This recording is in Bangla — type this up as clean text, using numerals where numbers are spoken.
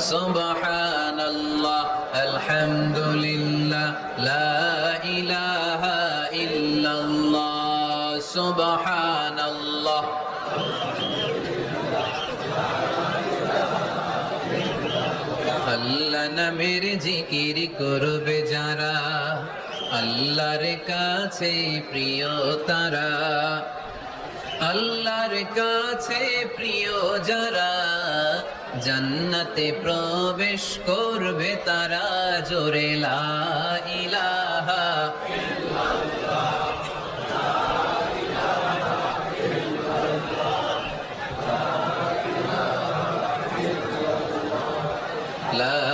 সুবহানাল্লাহ আলহামদুলিল্লাহ লা ইলাহা ইল্লাল্লাহ সুবহানাল্লাহ। আল্লাহ নামের জিকির করবে যারা, আল্লাহর কাছে প্রিয় তারা, আল্লাহর কাছে প্রিয় যারা, জান্নাতে প্রবেশ করবে তারা। জোরে লা ইলাহা লা